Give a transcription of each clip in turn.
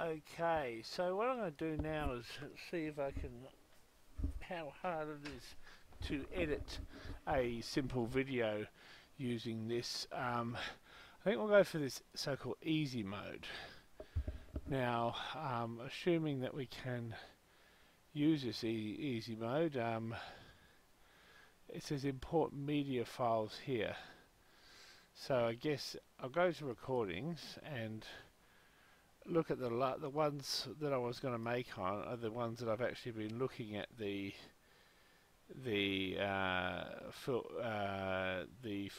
Okay, so what I'm going to do now is see if I can, how hard it is to edit a simple video using this. I think we'll go for this so-called easy mode. Now, assuming that we can use this easy mode, it says import media files here. So I guess I'll go to recordings and look at the ones that I was going to make on are the ones that I've actually been looking at the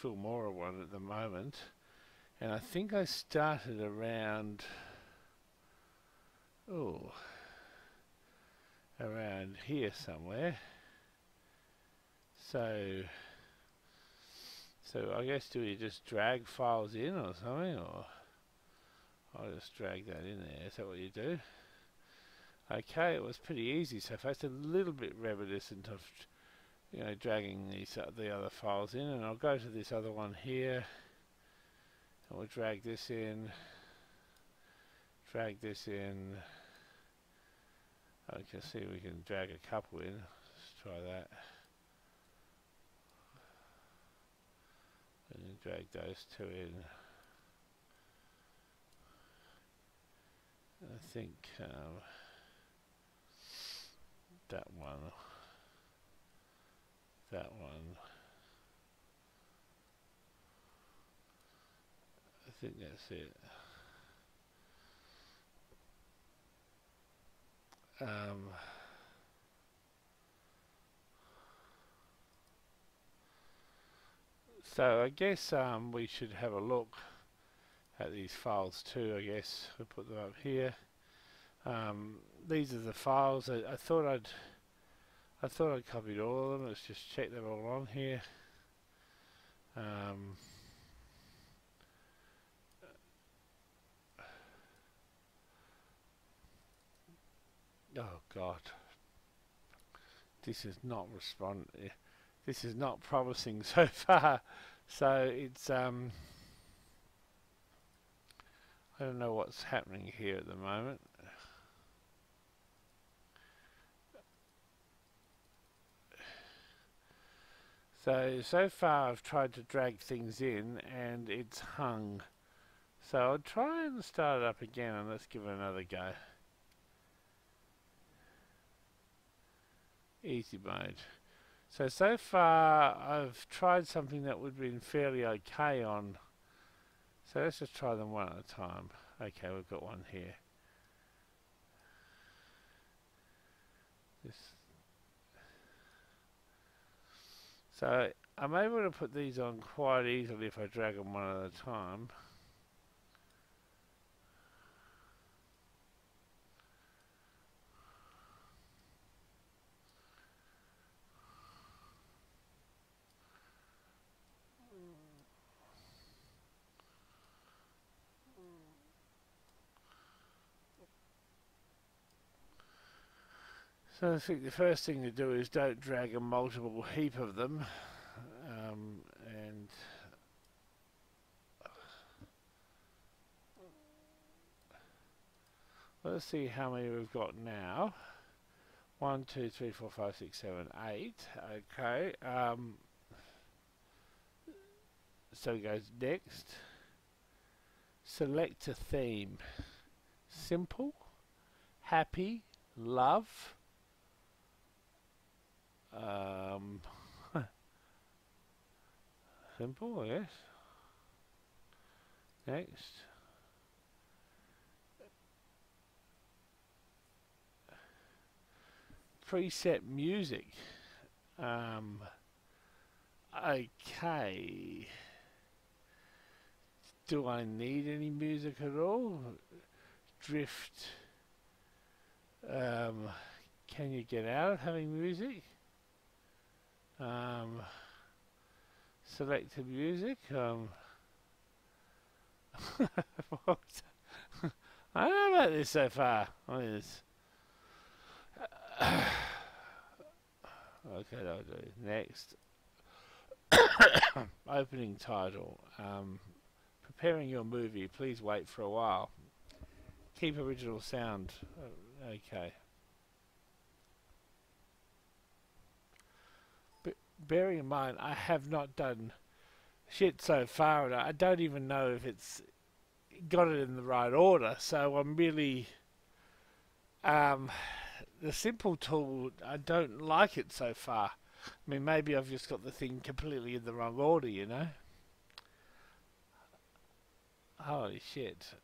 Filmora one at the moment, and I think I started around around here somewhere. So I guess, do we just drag files in or something, or I'll just drag that in there. Is that what you do? Okay, it was pretty easy so far. It's a little bit reminiscent of, dragging the other files in, and I'll go to this other one here, and we'll drag this in, drag this in. I can see we can drag a couple in. Let's try that. And then drag those two in. I think that one, I think that's it. So I guess we should have a look at these files too. I guess we'll put them up here. These are the files. I thought I'd copied all of them. Let's just check they're all on here. Oh God, this is not This is not promising so far. So it's I don't know what's happening here at the moment. So far I've tried to drag things in and it's hung. So I'll try and start it up again, and let's give it another go. Easy mode. So far I've tried something that would have been fairly okay on. So let's just try them one at a time. Okay, we've got one here. So I'm able to put these on quite easily if I drag them one at a time. So I think the first thing to do is don't drag a multiple heap of them, and let's see how many we've got now. 1, 2, 3, 4, 5, 6, 7, 8. Okay. So it goes next. Select a theme. Simple, happy, love. Simple, I guess. Next. Preset music. Okay. Do I need any music at all? Drift. Can you get out of having music? Select the music. I don't know about this so far. Okay, that'll do. Next. Opening title. Preparing your movie. Please wait for a while. keep original sound. Okay. But bearing in mind, I have not done shit so far, and I don't even know if it's got it in the right order. So I'm really, the simple tool, I don't like it so far. I mean, maybe I've just got the thing completely in the wrong order, you know? Holy shit.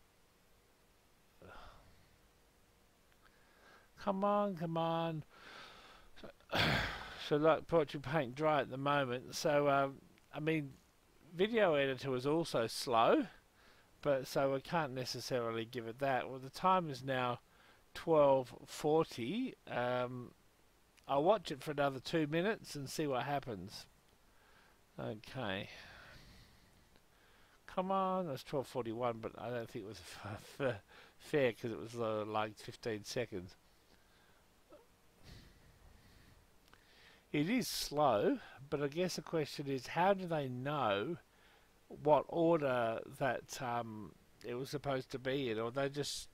Come on, come on. So like portrait paint dry at the moment. So, I mean, video editor was also slow, but so I can't necessarily give it that. Well, the time is now 12:40. I'll watch it for another 2 minutes and see what happens. Okay. Come on, that's 12:41, but I don't think it was fair because it was like 15 seconds. It is slow, but I guess the question is, how do they know what order that it was supposed to be in, or they just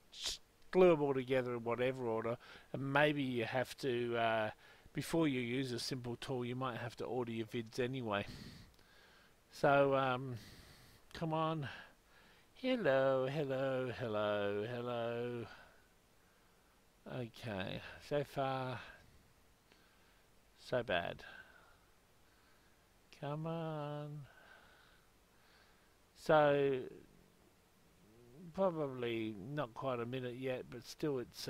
glue them all together in whatever order? And maybe you have to, before you use a simple tool, you might have to order your vids anyway. So, come on. Hello, hello, hello, hello. Okay, so far, so bad. Come on. So, probably not quite a minute yet, but still it's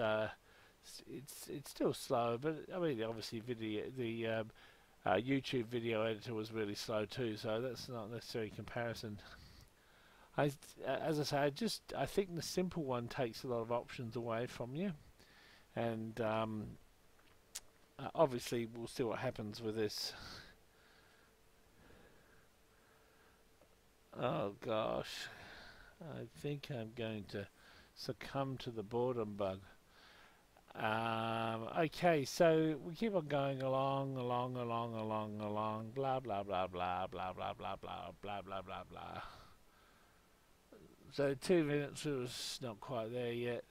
still slow. But I mean, obviously, the YouTube video editor was really slow too, so that's not necessarily a comparison. As I say, I think the simple one takes a lot of options away from you, and obviously we'll see what happens with this. Oh gosh, I think I'm going to succumb to the boredom bug. Okay, so we keep on going along, blah blah blah blah blah blah blah blah blah blah blah blah. So 2 minutes was not quite there yet.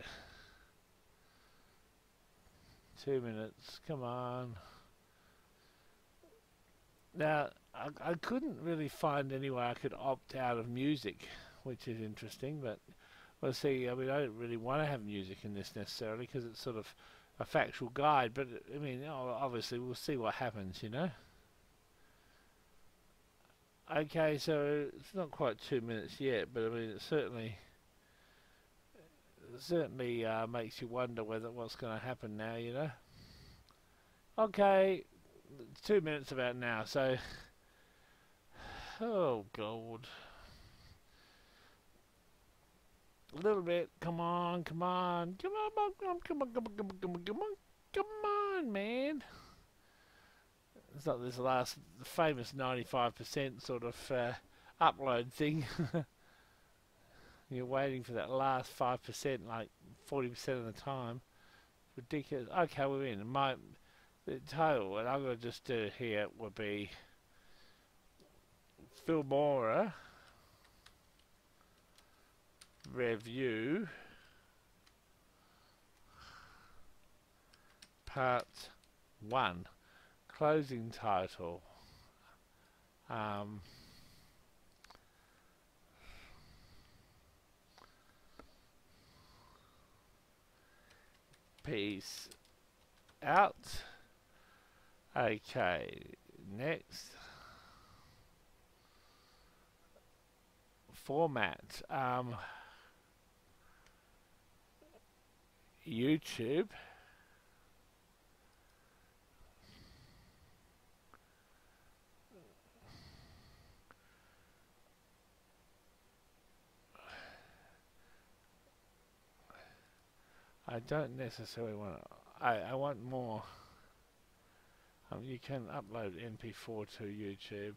2 minutes, come on. Now, I couldn't really find any way I could opt out of music, which is interesting, but we'll see. I mean, I don't really want to have music in this necessarily because it's sort of a factual guide, but I mean, obviously we'll see what happens, you know? Okay, so it's not quite 2 minutes yet, but I mean, it certainly makes you wonder what's going to happen now, you know? Okay, 2 minutes about now, so... Oh, God. A little bit, come on, come on, come on, come on, come on, come on, come on, come on, come on, come on, man. It's not this the famous 95% sort of upload thing. You're waiting for that last 5%, like 40% of the time. Ridiculous. Okay, we're in. The total, what I'm going to just do here would be Filmora review part 1, closing title. Peace out. Okay, next. Format. YouTube. I don't necessarily want to, I want more. You can upload MP4 to YouTube.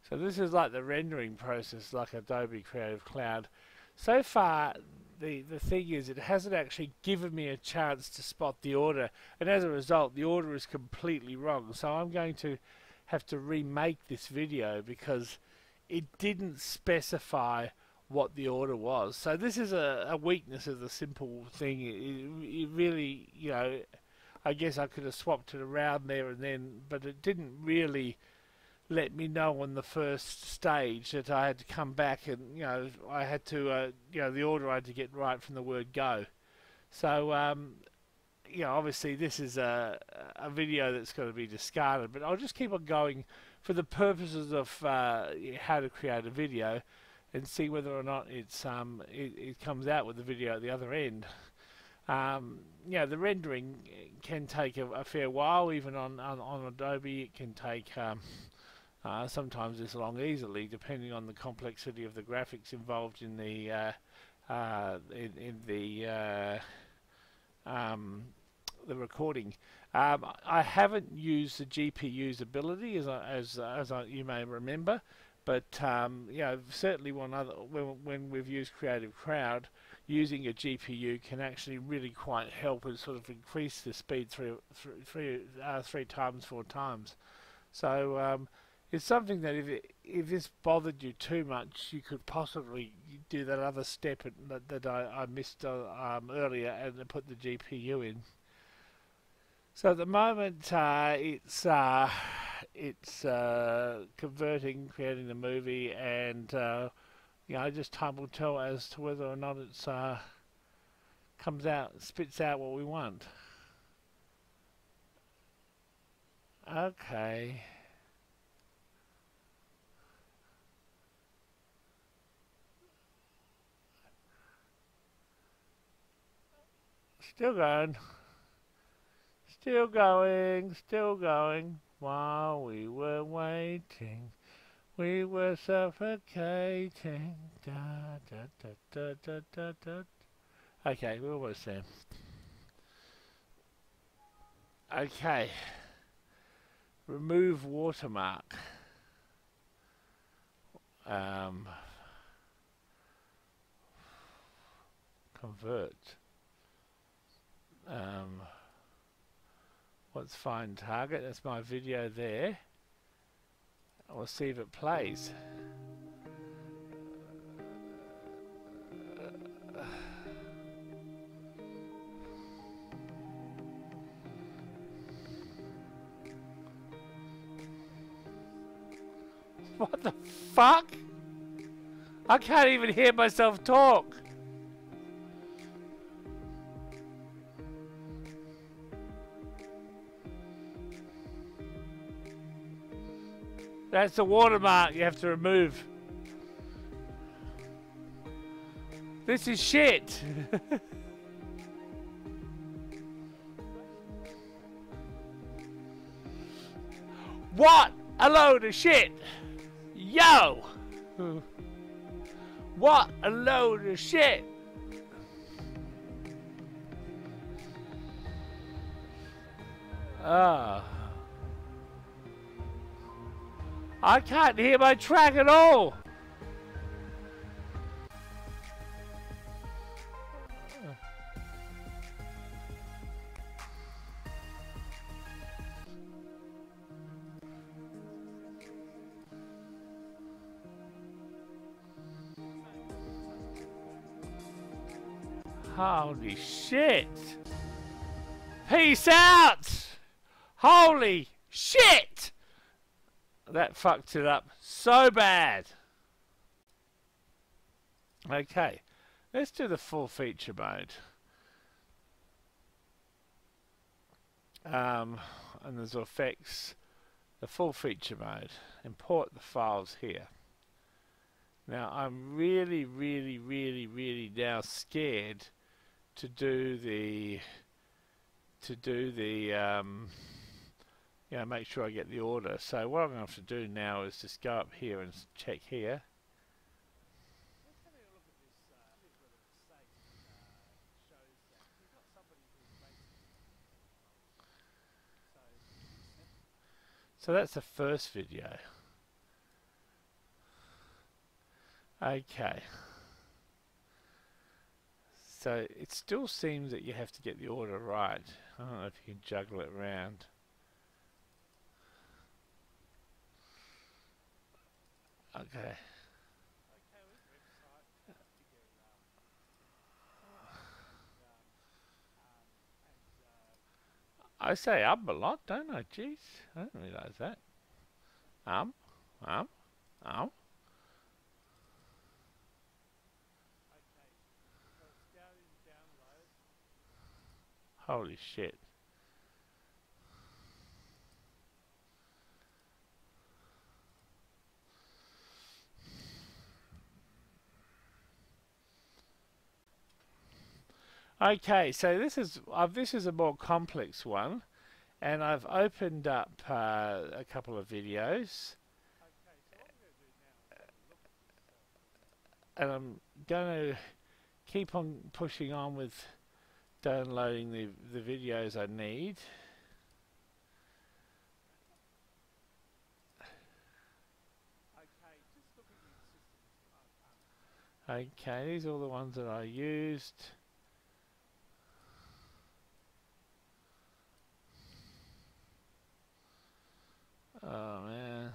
So this is like the rendering process, like Adobe Creative Cloud. So far, the thing is, it hasn't actually given me a chance to spot the order, and as a result, the order is completely wrong. So I'm going to have to remake this video because it didn't specify what the order was. So this is a weakness of the simple thing. It really, you know, I guess I could have swapped it around there and then, but it didn't really let me know on the first stage that I had to come back and, you know, I had to, you know, the order I had to get right from the word go. So, you know, obviously this is a video that's going to be discarded, but I'll just keep on going for the purposes of how to create a video and see whether or not it comes out with the video at the other end. You know, the rendering can take a fair while, even on Adobe. It can take sometimes this long easily, depending on the complexity of the graphics involved in the recording. I haven't used the GPU's ability, as you may remember, but you know, certainly when we've used Creative Cloud, using a GPU can actually really quite help and sort of increase the speed three times, 4 times. So it's something that if this bothered you too much, you could possibly do that other step that I missed earlier and put the GPU in. So at the moment, it's converting, creating the movie, and you know, just time will tell as to whether or not it's spits out what we want. Okay. Still going. Still going, still going. While we were waiting, we were suffocating. Da, da, da, da, da, da, da. Okay, we're almost there. Okay. Remove watermark. Convert. What's find target? That's my video there. We'll see if it plays. What the fuck? I can't even hear myself talk. That's the watermark you have to remove. This is shit. What a load of shit. Yo. What a load of shit. I can't hear my track at all. Holy shit. Peace out. Holy shit. That fucked it up so bad. Okay, let's do the full feature mode. And there's effects, the full feature mode. Import the files here. Now I'm really now scared to do the you know, make sure I get the order. So what I'm going to have to do now is just go up here and check here. So that's the first video. Okay. So it still seems that you have to get the order right. I don't know if you can juggle it around. Okay. I say a lot, don't I? Jeez, I didn't realise that. Um, um, um. Holy shit. Okay, so this is a more complex one, and I've opened up a couple of videos, and I'm going to keep on pushing on with downloading the videos I need. Okay, these are all the ones that I used. Oh man.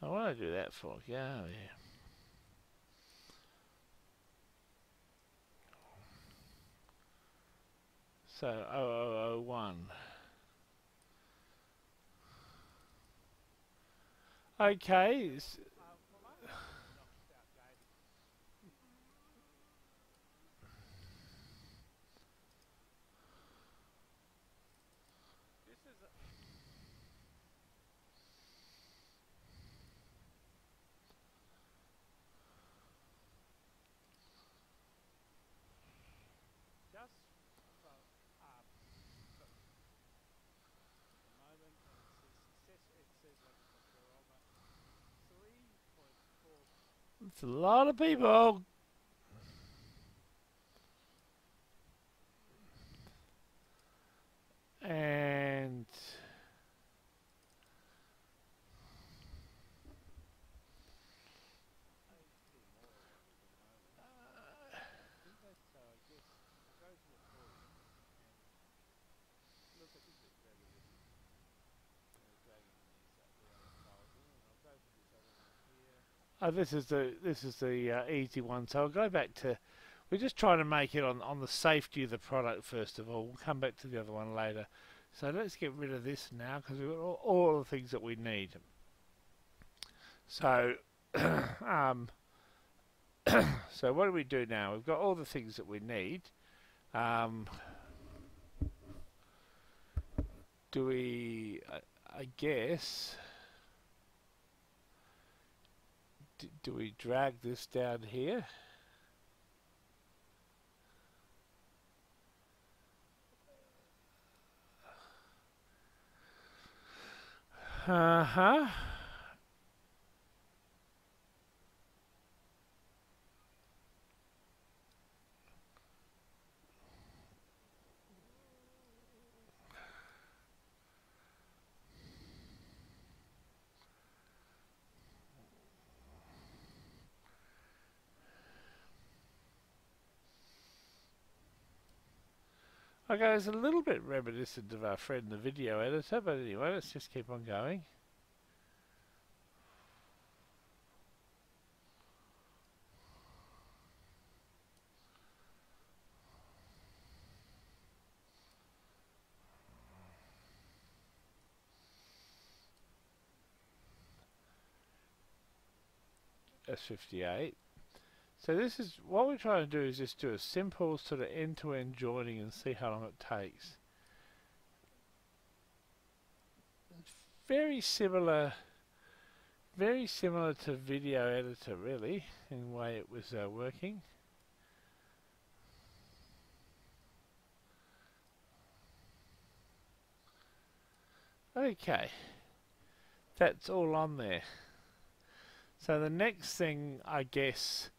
Oh, what do I do that for? Yeah, yeah. So 0001. Okay. It's a lot of people. And this is the easy one. So I'll go back to. We're just trying to make it on the safety of the product first of all. We'll come back to the other one later. So let's get rid of this now because we've got all the things that we need. So, so what do we do now? We've got all the things that we need. Do we? I guess. Do we drag this down here? Uh-huh. Okay, it's a little bit reminiscent of our friend the video editor, but anyway, let's just keep on going. S58. So this is what we're trying to do is just do a simple sort of end-to-end joining and see how long it takes. It's very similar to video editor really in the way it was working. Okay, that's all on there. So the next thing I guess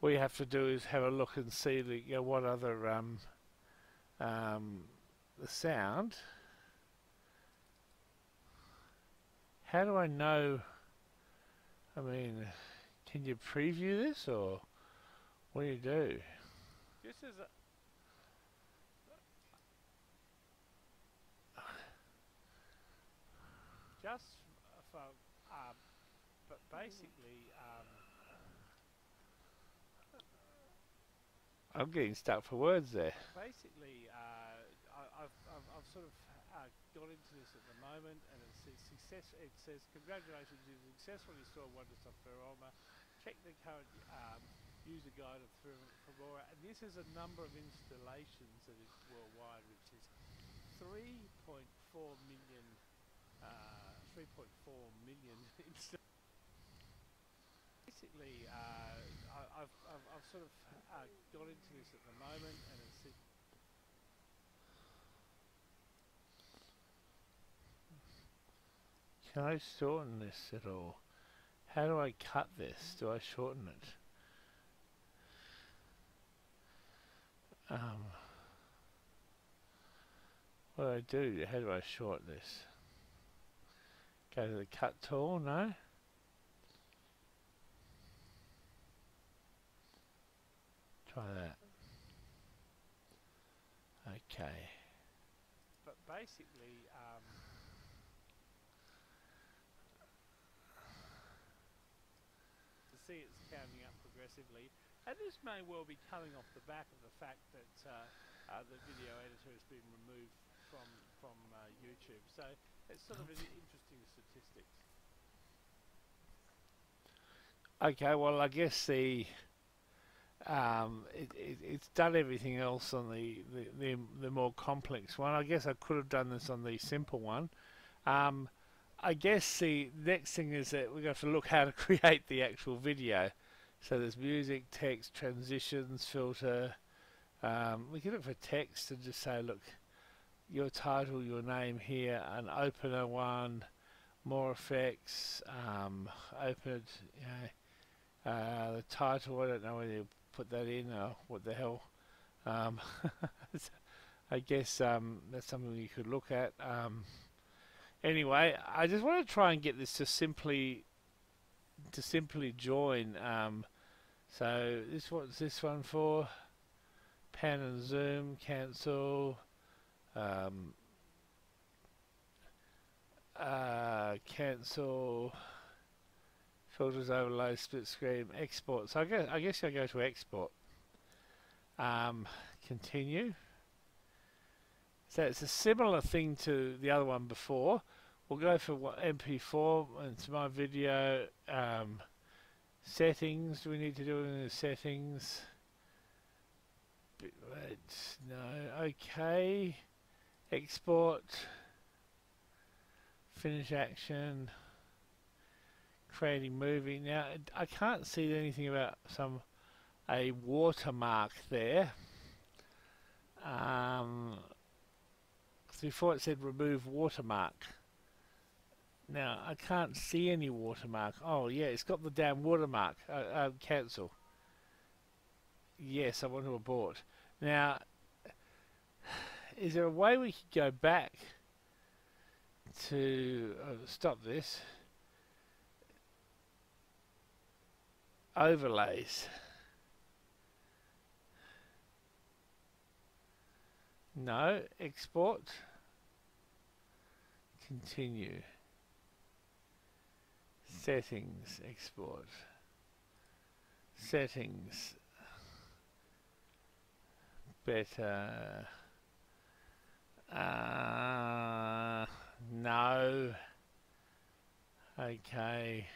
we have to do is have a look and see the, you know, what other the sound. How do I know? I mean, can you preview this, or what do you do? This is a just for, but basically, I'm getting stuck for words there. Basically, I've sort of got into this at the moment, and it says success. It says congratulations, you successfully installed Wonderstop Filmora. Check the current user guide of Filmora, and this is a number of installations that is worldwide, which is 3.4 million. 3.4 million installations. Basically, I've sort of got into this at the moment, and it's. Can I shorten this at all? How do I cut this? Do I shorten it? What do I do? How do I shorten this? Go to the cut tool, no? Try that. Okay. But basically, to see it's counting up progressively, and this may well be coming off the back of the fact that the video editor has been removed from YouTube. So it's sort of an interesting statistics. Okay, well I guess the it's done everything else on the more complex one. I guess I could have done this on the simple one. I guess the next thing is that we're going to have to look how to create the actual video. So there's music, text, transitions, filter. We can look for text and just say, look, your title, your name here, an opener one, more effects, open it, you know, the title, I don't know whether you put that in or what the hell. I guess that's something you could look at. Anyway, I just want to try and get this to simply join. So what's this one for? Pan and zoom, cancel, cancel, filters, overlay, split screen, export. So I guess I go to export. Continue. So it's a similar thing to the other one before. We'll go for MP4. It's my video. Settings. Do we need to do in the settings? Bitrate. No. Okay. Export. Finish action. Creating movie. Now I can't see anything about a watermark there. Before it said remove watermark. Now I can't see any watermark. Oh yeah, it's got the damn watermark. Cancel. Yes, I want to abort. Now, is there a way we could go back to stop this? Overlays. No, export. Continue. Settings, export. Settings. Better. No. Okay.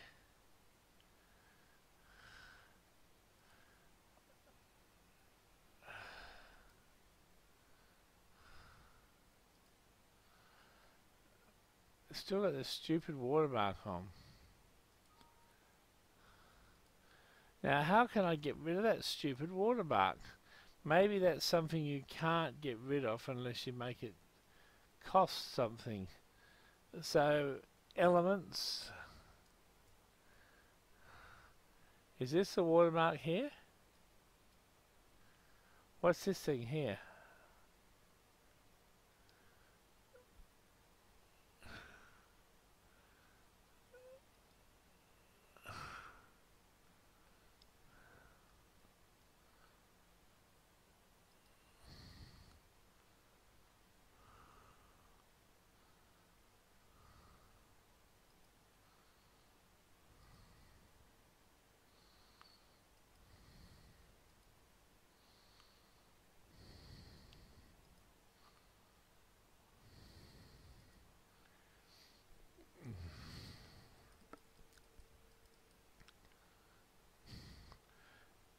Still got this stupid watermark on. Now how can I get rid of that stupid watermark? Maybe that's something you can't get rid of unless you make it cost something. So elements. Is this the watermark here? What's this thing here?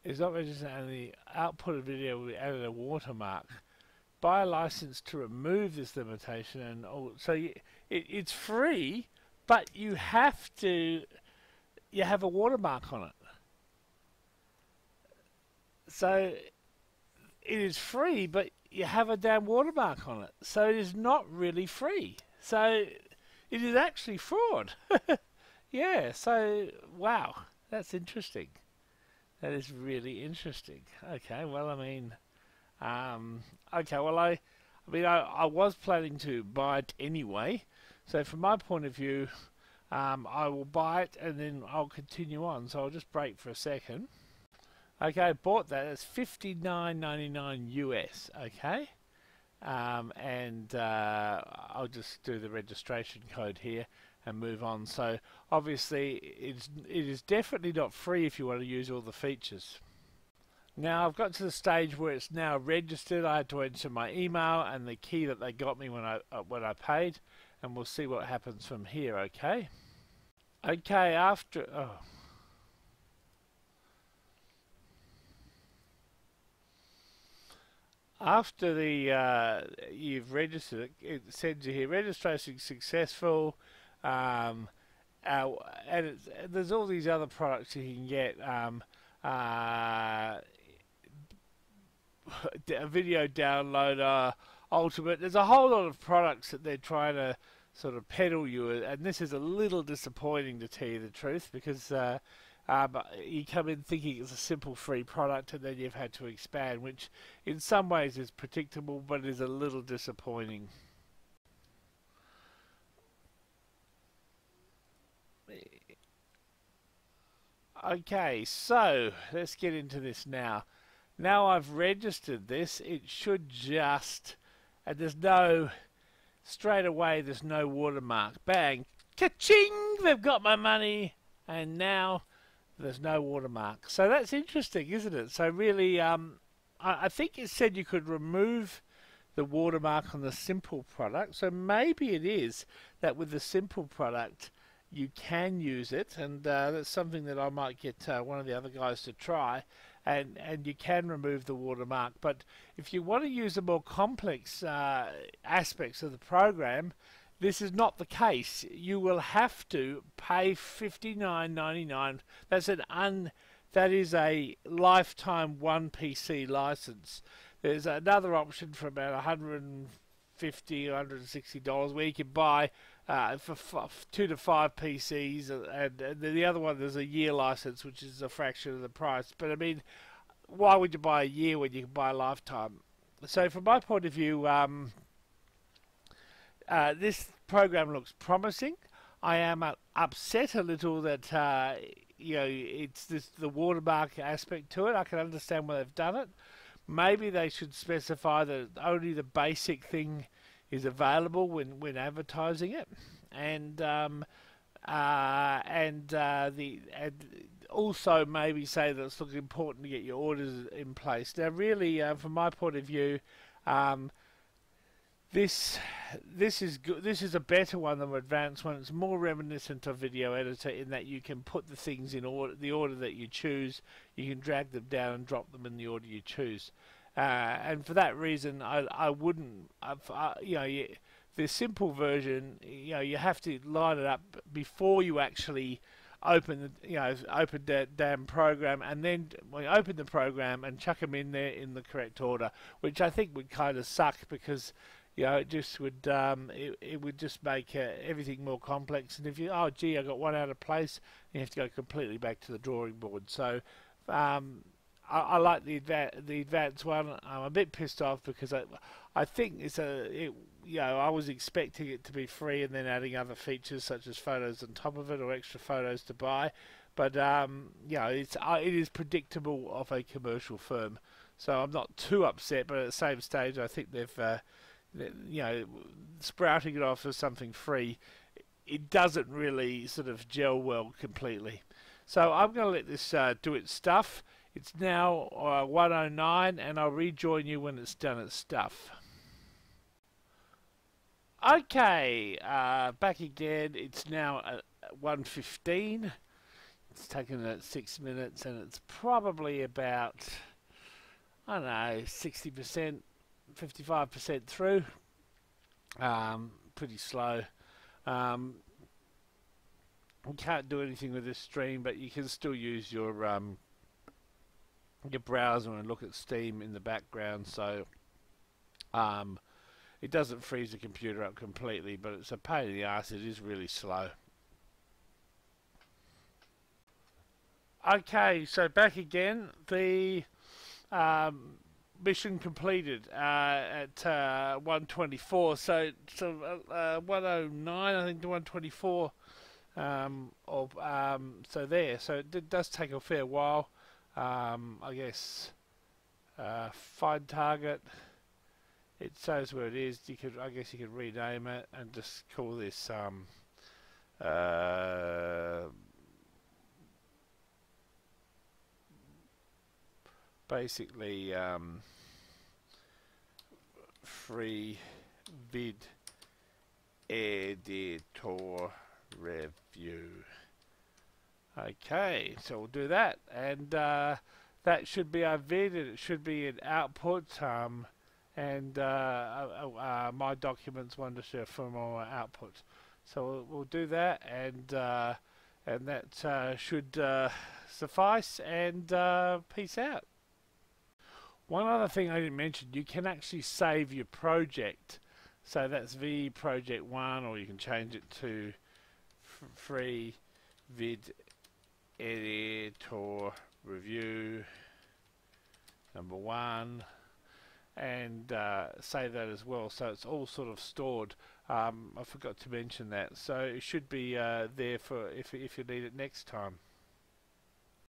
It's not registered, and the output of video will be added a watermark. Buy a license to remove this limitation, and so it's free, but you have a watermark on it. So it is free, but you have a damn watermark on it. So it is not really free. So it is actually fraud. Yeah. So wow, that's interesting. That is really interesting. Okay, well, I mean, okay, well, I was planning to buy it anyway. So from my point of view, I will buy it and then I'll continue on. So I'll just break for a second. Okay, I bought that. It's $59.99 US. Okay, and I'll just do the registration code here and move on. So obviously it is definitely not free if you want to use all the features. Now I've got to the stage where it's now registered. I had to enter my email and the key that they got me when I paid, and we'll see what happens from here. Okay. Okay, after you've registered it sends you here registration successful. And there's all these other products you can get. A video downloader, ultimate. There's a whole lot of products that they're trying to sort of peddle you, and this is a little disappointing, to tell you the truth, because you come in thinking it's a simple free product, and then you've had to expand, which in some ways is predictable, but is a little disappointing. Okay, so let's get into this now. Now I've registered this, it should just, and straight away there's no watermark. Bang, ka-ching, they've got my money, and now there's no watermark. So that's interesting, isn't it? So really, I think it said you could remove the watermark on the simple product. So maybe it is that with the simple product, you can use it, and that's something that I might get one of the other guys to try, and you can remove the watermark. But if you want to use the more complex aspects of the program, this is not the case. You will have to pay $59.99. That is a lifetime one PC license. There's another option for about $150, $160 where you can buy for 2 to 5 PCs, and the other one, there's a year license, which is a fraction of the price. But I mean, why would you buy a year when you can buy a lifetime? So from my point of view, this program looks promising. I am upset a little that it's the watermark aspect to it. I can understand why they've done it. Maybe they should specify that only the basic thing is available when advertising it, and also maybe say that it's looking important to get your orders in place. Now, really, from my point of view, this is good. This is a better one than an advanced one. It's more reminiscent of video editor in that you can put the things in the order that you choose. You can drag them down and drop them in the order you choose. And for that reason, I wouldn't. The simple version, you have to line it up before you actually open the damn program, and then open the program and chuck them in there in the correct order, which I think would kind of suck, because You know, it just would it would just make everything more complex. And if you, oh gee, I got one out of place, you have to go completely back to the drawing board. So I like the advanced one. I'm a bit pissed off because I think you know, I was expecting it to be free and then adding other features such as photos on top of it or extra photos to buy. But you know, it is predictable of a commercial firm, so I'm not too upset. But at the same stage, I think you know, sprouting it off as something free, it doesn't really sort of gel well completely. So I'm going to let this do its stuff. It's now 1:09, and I'll rejoin you when it's done its stuff. Okay, back again. It's now 1:15. It's taken 6 minutes, and it's probably about, I don't know, 60%, 55% through. Pretty slow. You can't do anything with this stream, but you can still use your browser and look at Steam in the background. So it doesn't freeze the computer up completely, but it's a pain in the ass. It is really slow. Okay, so back again. The mission completed at 1:24. So 1:09, I think, to 1:24. So there. So it does take a fair while. I guess find target. It shows where it is. I guess you could rename it and just call this basically free vid editor review. Okay, so we'll do that, and that should be our vid, and it should be an output, and my documents want to share Filmora output. So we'll do that, and that should suffice, and peace out. One other thing I didn't mention, you can actually save your project. So that's V project 1, or you can change it to free vid editor review number 1, and save that as well. So it's all sort of stored. I forgot to mention that. So it should be there for if you need it next time.